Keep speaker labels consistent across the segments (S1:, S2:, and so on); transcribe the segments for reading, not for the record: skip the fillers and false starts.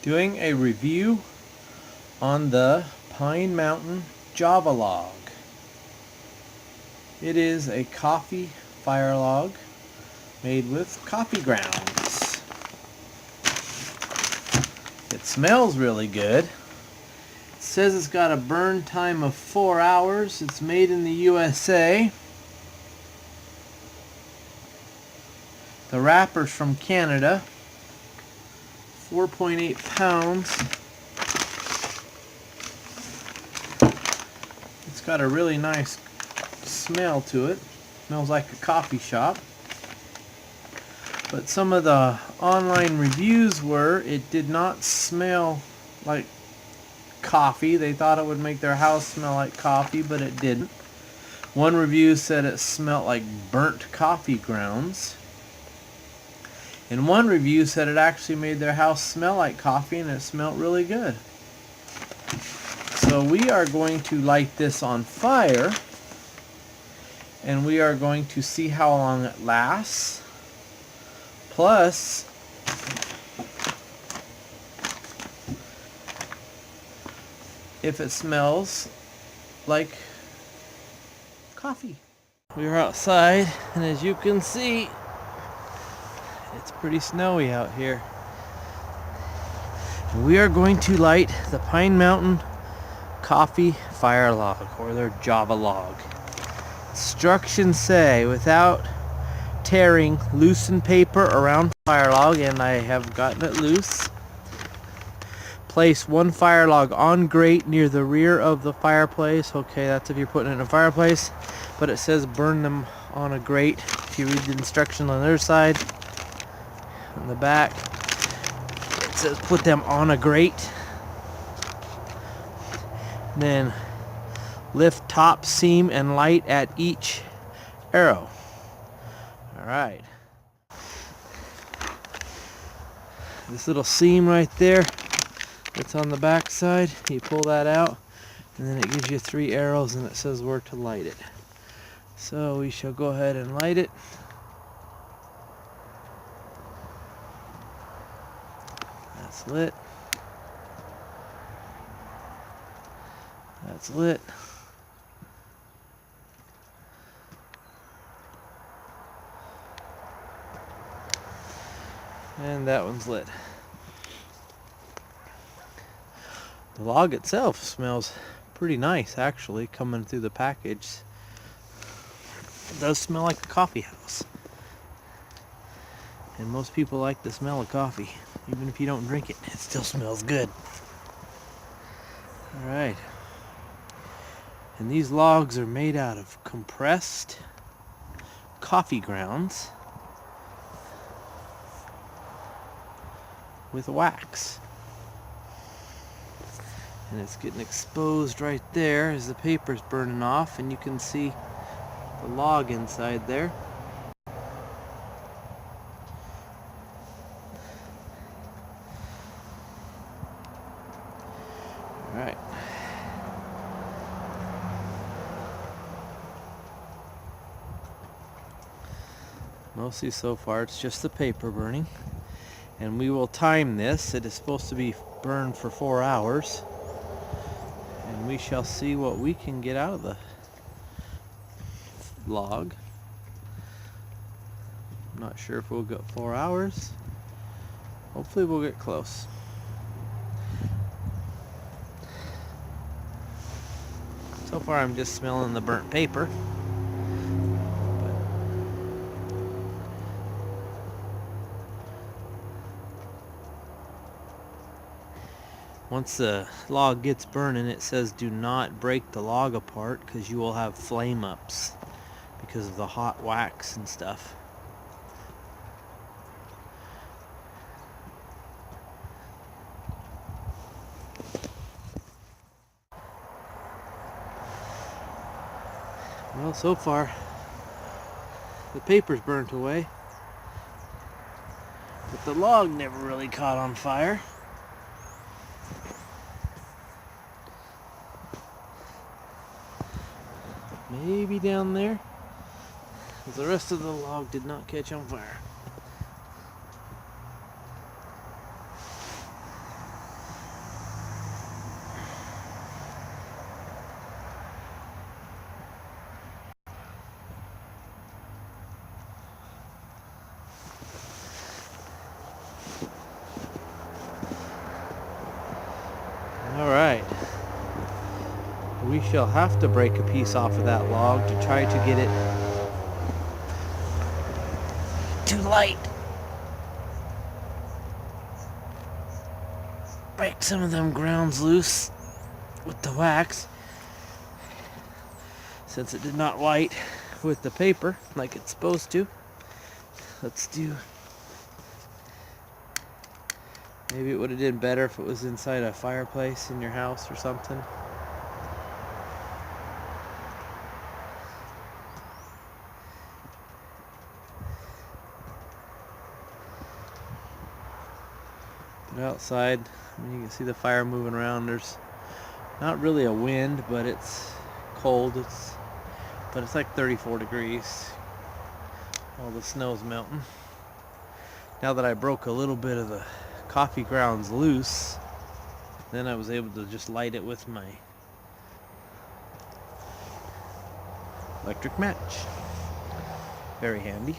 S1: Doing a review on the Pine Mountain Java log. It is a coffee fire log made with coffee grounds. It smells really good. It says it's got a burn time of 4 hours. It's made in the USA. The wrapper's from Canada. 4.8 pounds. It's got a really nice smell to it. Smells like a coffee shop. But some of the online reviews were it did not smell like coffee. They thought it would make their house smell like coffee, but it didn't. One review said it smelled like burnt coffee grounds. And one review said it actually made their house smell like coffee, and it smelled really good. So we are going to light this on fire, and we are going to see how long it lasts. Plus, if it smells like coffee. We are outside, and as you can see, it's pretty snowy out here. We are going to light the Pine Mountain Coffee Fire Log, or their Java log. Instructions say, without tearing, loosen paper around fire log, and I have gotten it loose. Place one fire log on grate near the rear of the fireplace. Okay, that's if you're putting it in a fireplace, but it says burn them on a grate. If you read the instructions on the other side, on the back, it says put them on a grate. Then lift top seam and light at each arrow. Alright. This little seam right there that's on the back side, you pull that out, and then it gives you 3 arrows, and it says where to light it. So we shall go ahead and light it. That's lit. That's lit. And that one's lit. The log itself smells pretty nice, actually, coming through the package. It does smell like a coffee house. And most people like the smell of coffee. Even if you don't drink it, it still smells good. Alright. And these logs are made out of compressed coffee grounds with wax. And it's getting exposed right there as the paper's burning off, and you can see the log inside there. Alright. Mostly so far it's just the paper burning. And we will time this. It is supposed to be burned for 4 hours. And we shall see what we can get out of the log. I'm not sure if we'll get 4 hours. Hopefully we'll get close. So far I'm just smelling the burnt paper. Once the log gets burning, it says do not break the log apart because you will have flame ups because of the hot wax and stuff. Well, so far the paper's burnt away, but the log never really caught on fire. Maybe down there. The rest of the log did not catch on fire. Alright. We shall have to break a piece off of that log to try to get it to light. Break some of them grounds loose with the wax, since it did not light with the paper like it's supposed to. Let's do... Maybe it would have done better if it was inside a fireplace in your house or something. But outside, I mean, you can see the fire moving around. There's not really a wind, but it's cold. But it's like 34 degrees. All the snow's melting. Now that I broke a little bit of the coffee grounds loose, then I was able to just light it with my electric match. Very handy.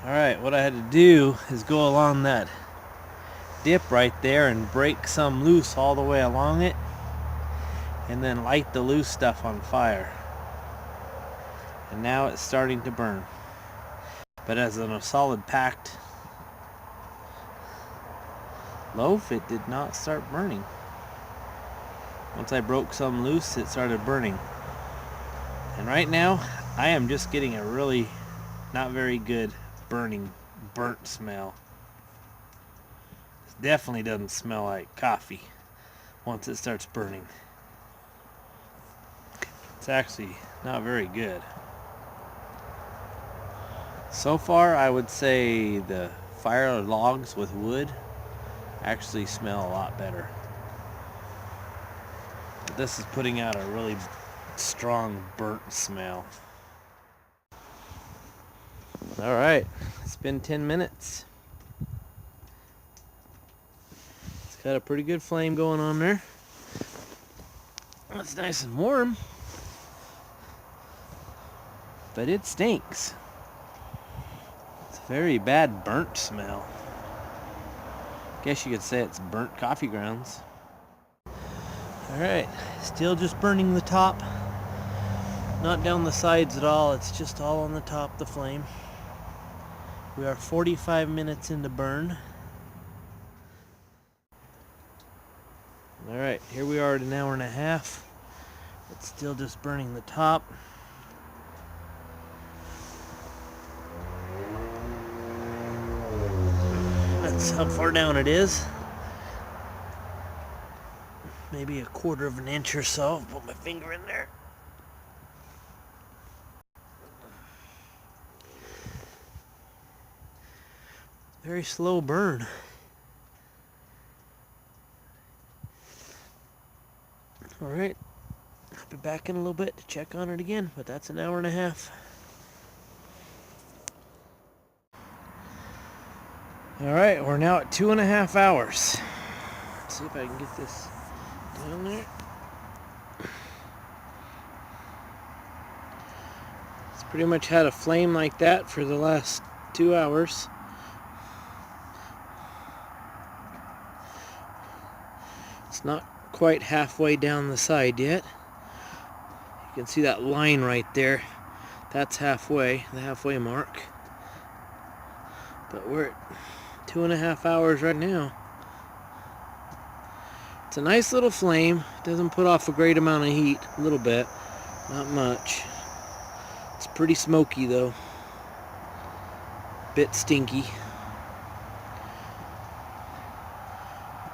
S1: Alright, what I had to do is go along that dip right there and break some loose all the way along it, and then light the loose stuff on fire. And now it's starting to burn. But as in a solid packed loaf, it did not start burning. Once I broke some loose, it started burning. And right now, I am just getting a really not very good burnt smell. It definitely doesn't smell like coffee once it starts burning. It's actually not very good. So far, I would say the fire logs with wood actually smell a lot better. But this is putting out a really strong burnt smell. Alright, it's been 10 minutes. It's got a pretty good flame going on there. It's nice and warm, but it stinks. It's a very bad burnt smell. Guess you could say it's burnt coffee grounds. Alright, still just burning the top. Not down the sides at all, it's just all on the top, the flame. We are 45 minutes into burn. Alright, here we are at an hour and a half. It's still just burning the top. That's how far down it is. Maybe a quarter of an inch or so. I'll put my finger in there. Very slow burn. Alright, I'll be back in a little bit to check on it again, but that's an hour and a half. Alright, we're now at 2.5 hours. Let's see if I can get this down there. It's pretty much had a flame like that for the last 2 hours. It's not quite halfway down the side yet. You can see that line right there. That's halfway, the halfway mark. But we're at 2.5 hours right now. It's a nice little flame. Doesn't put off a great amount of heat. A little bit, not much. It's pretty smoky though. Bit stinky.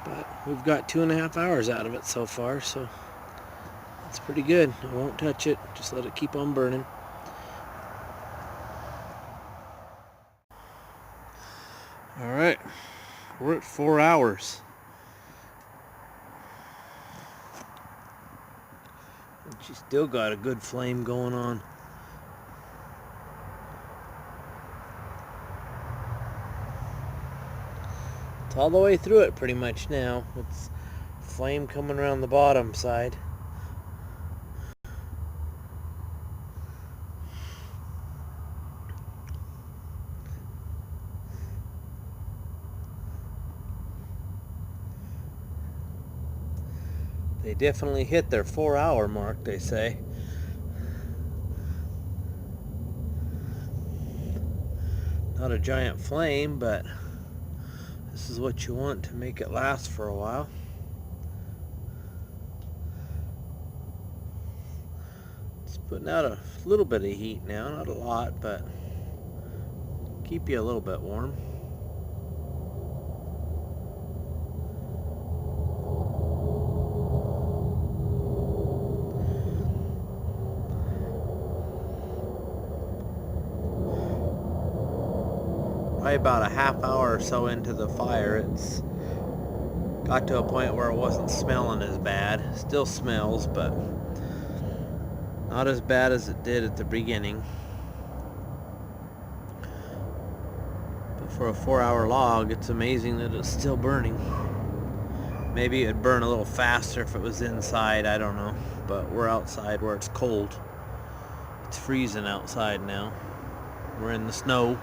S1: But we've got 2.5 hours out of it so far, so that's pretty good. I won't touch it, just let it keep on burning. Alright, we're at 4 hours. And she's still got a good flame going on. It's all the way through it pretty much now. It's flame coming around the bottom side. They definitely hit their 4-hour mark, they say. Not a giant flame, but this is what you want to make it last for a while. It's putting out a little bit of heat now, not a lot, but keep you a little bit warm. Probably about a half hour or so into the fire, it's got to a point where it wasn't smelling as bad. Still smells, but not as bad as it did at the beginning. But for a 4-hour log, it's amazing that it's still burning. Maybe it'd burn a little faster if it was inside, I don't know. But we're outside where it's cold. It's freezing outside now. We're in the snow.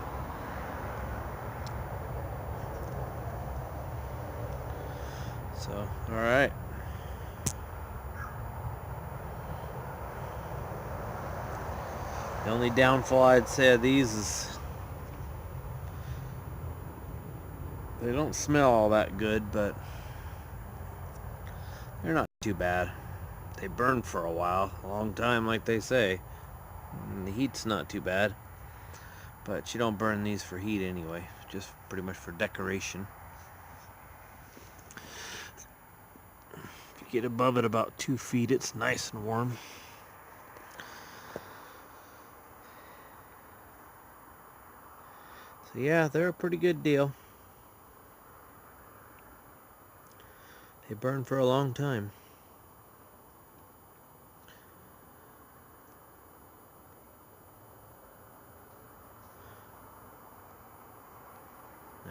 S1: So, alright. The only downfall I'd say of these is they don't smell all that good, but they're not too bad. They burn for a while, a long time like they say. And the heat's not too bad. But you don't burn these for heat anyway, just pretty much for decoration. If you get above it about 2 feet, it's nice and warm. So yeah, they're a pretty good deal. They burn for a long time.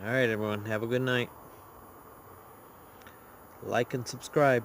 S1: Alright everyone, have a good night. Like and subscribe.